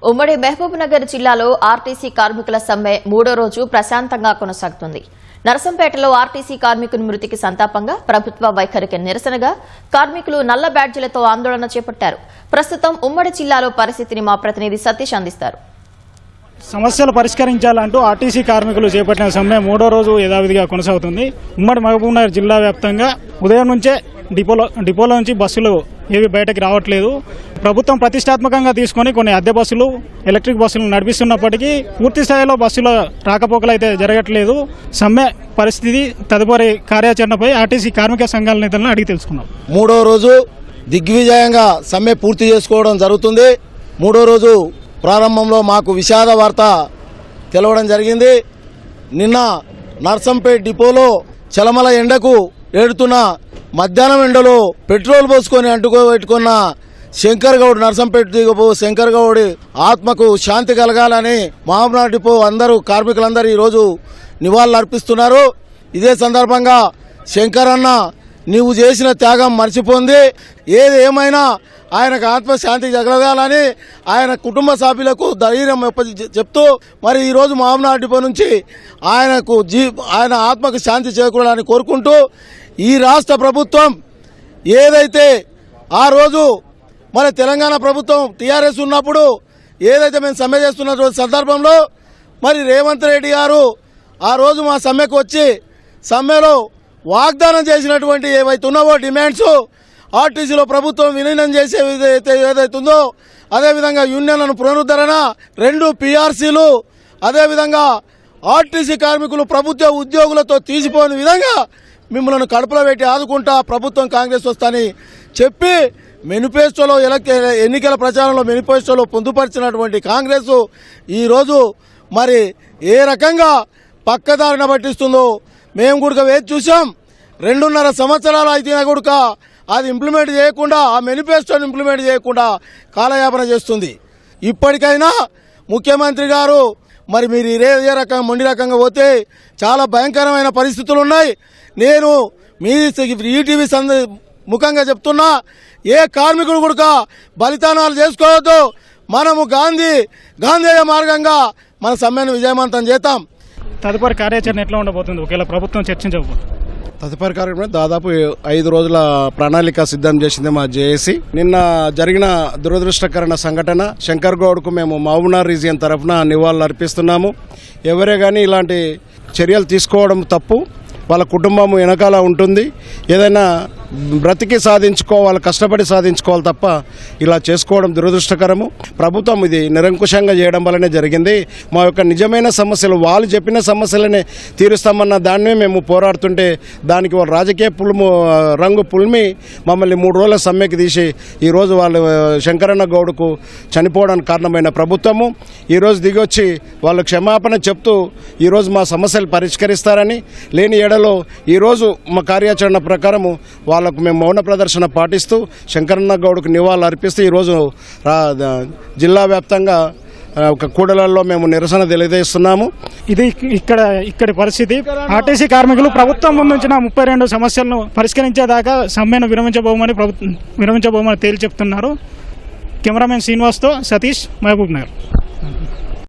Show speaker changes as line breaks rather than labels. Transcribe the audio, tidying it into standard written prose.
ఉమ్మడి మహబూబ్ నగర్ జిల్లాలో ఆర్టీసీ కార్మికుల సమ్మె మూడో రోజు ప్రశాంతంగా కొనసాగుతుంది. నరసంపేటలో ఆర్టీసీ కార్మికుని మృతికి సంతాపంగా ప్రభుత్వ వైఖరికి నిరసనగా కార్మికులు నల్ల బ్యాడ్జీలతో ఆందోళన చేపట్టారు. ప్రస్తుతం ఉమ్మడి జిల్లాలో పరిస్థితిని మా ప్రతినిధి సతీష్ అందిస్తారు.
సమస్యలు పరిష్కరించాలంటూ ఆర్టీసీ కార్మికులు చేపట్టిన సమ్మె మూడో రోజు యథావిధిగా కొనసాగుతుంది. ఉమ్మడి మహబూబ్ నగర్ జిల్లా వ్యాప్తంగా ఉదయం నుంచే డిపోలో నుంచి బస్సులు ఏవి బయటకు రావట్లేదు. ప్రభుత్వం ప్రతిష్టాత్మకంగా తీసుకొని కొన్ని అద్దె బస్సులు, ఎలక్ట్రిక్ బస్సులు నడిపిస్తున్నప్పటికీ పూర్తి స్థాయిలో బస్సుల రాకపోకలు అయితే జరగట్లేదు. సమ్మె పరిస్థితి, తదుపరి కార్యాచరణపై ఆర్టీసీ కార్మిక సంఘాల నేతలను అడిగి తెలుసుకున్నాం.
మూడో రోజు దిగ్విజయంగా సమ్మె పూర్తి చేసుకోవడం జరుగుతుంది. మూడో రోజు ప్రారంభంలో మాకు విషాద వార్త తెలవడం జరిగింది. నిన్న నర్సంపేట్ డిపోలో చలమల ఎండకు ఏడుతున్న మధ్యాహ్నం ఎండలో పెట్రోల్ పోసుకొని అంటుకోబెట్టుకున్న శంకర్ గౌడ్, నర్సంపేట దిగపో శంకర్ గౌడ్ ఆత్మకు శాంతి కలగాలని మహబూబ్నగర్ డిపో అందరూ కార్మికులందరూ ఈరోజు నివాళులు అర్పిస్తున్నారు. ఇదే సందర్భంగా శంకర్ అన్న, నీవు చేసిన త్యాగం మర్చిపోంది, ఏది ఏమైనా ఆయనకు ఆత్మశాంతి కలగాలని ఆయన కుటుంబ సభ్యులకు ధైర్యం చెప్తూ మరి ఈరోజు మహబూబ్నగర్ డిపో నుంచి ఆయన ఆత్మకు శాంతి చేకూరాలని కోరుకుంటూ, ఈ రాష్ట్ర ప్రభుత్వం ఏదైతే ఆ రోజు మన తెలంగాణ ప్రభుత్వం టీఆర్ఎస్ ఉన్నప్పుడు ఏదైతే మేము సమ్మె చేస్తున్న సందర్భంలో మరి రేవంత్ రెడ్డి గారు ఆ రోజు మా సమ్మెకు వచ్చి సమ్మెలో వాగ్దానం చేసినటువంటి ఏవైతే ఉన్నావో డిమాండ్స్ ఆర్టీసీలో ప్రభుత్వం విలీనం చేసే ఏదైతుందో, అదేవిధంగా యూనియన్లను పునరుద్ధరణ, 2 PRCలు, అదేవిధంగా ఆర్టీసీ కార్మికులు ప్రభుత్వ ఉద్యోగులతో తీసిపోని విధంగా మిమ్మల్ని కడుపులో పెట్టి ఆదుకుంటా ప్రభుత్వం కాంగ్రెస్ వస్తాని చెప్పి మేనిఫెస్టోలో ఎన్నికల ప్రచారంలో మేనిఫెస్టోలో పొందుపరిచినటువంటి కాంగ్రెస్ ఈరోజు మరి ఏ రకంగా పక్కదారిన పట్టిస్తుందో మేము కూడా వేచి చూసాం. 2.5 సంవత్సరాలు అయితేనా కూడా అది ఇంప్లిమెంట్ చేయకుండా, ఆ మేనిఫెస్టోని ఇంప్లిమెంట్ చేయకుండా కాలయాపన చేస్తుంది. ఇప్పటికైనా ముఖ్యమంత్రి గారు మరి మీరు ఏ రకంగా మొండి రకంగా పోతే చాలా భయంకరమైన పరిస్థితులు ఉన్నాయి. నేను మీ ఈటీవీ ముఖంగా చెప్తున్నా, ఏ కార్మికుడు కూడా బలిదానాలు చేసుకోవద్దు. మనము గాంధేయ మార్గంగా మన సమ్మెను విజయవంతం చేద్దాం.
తదుపరి కార్యాచరణ ఎట్లా ఉండబోతుంది ఒకవేళ ప్రభుత్వం చర్చించకపోతే?
తదుపరి కార్యక్రమం దాదాపు 5 రోజుల ప్రణాళిక సిద్ధం చేసింది మా జేఏసీ. నిన్న జరిగిన దురదృష్టకరణ సంఘటన శంకర్ గౌడ్కు మేము మహబూబ్నగర్ రీజియన్ తరఫున నివాళులు అర్పిస్తున్నాము. ఎవరే కానీ ఇలాంటి చర్యలు తీసుకోవడం తప్పు. వాళ్ళ కుటుంబం వెనకాల ఉంటుంది. ఏదైనా బ్రతికి సాధించుకోవాలి, కష్టపడి సాధించుకోవాలి తప్ప ఇలా చేసుకోవడం దురదృష్టకరము. ప్రభుత్వం ఇది నిరంకుశంగా చేయడం వల్లనే జరిగింది. మా యొక్క నిజమైన సమస్యలు, వాళ్ళు చెప్పిన సమస్యలనే తీరుస్తామన్న దాన్నే మేము పోరాడుతుంటే దానికి వాళ్ళు రాజకీయ రంగు పుల్మి మమ్మల్ని 3 రోజుల సమ్మెకి తీసి ఈరోజు వాళ్ళు శంకరన్న గౌడ్కు చనిపోవడానికి కారణమైన ప్రభుత్వము ఈరోజు దిగొచ్చి వాళ్ళు క్షమాపణ చెప్తూ ఈరోజు మా సమస్యలు పరిష్కరిస్తారని, లేని ఏడలో ఈరోజు మా కార్యాచరణ ప్రకారము వాళ్ళకు మేము మౌన ప్రదర్శన పాటిస్తూ శంకరన్న గౌడ్కు నివాళులు అర్పిస్తూ ఈరోజు జిల్లా వ్యాప్తంగా ఒక కూడలలో మేము నిరసన తెలియజేస్తున్నాము.
ఇది ఇక్కడి పరిస్థితి. ఆర్టీసీ కార్మికులు ప్రభుత్వం ముందుంచిన 32 సమస్యలను పరిష్కరించేదాకా సమ్మెను విరమించబోమని తేల్చి చెప్తున్నారు. కెమెరామెన్ శ్రీనివాస్తో సతీష్, మహబూబ్ నగర్.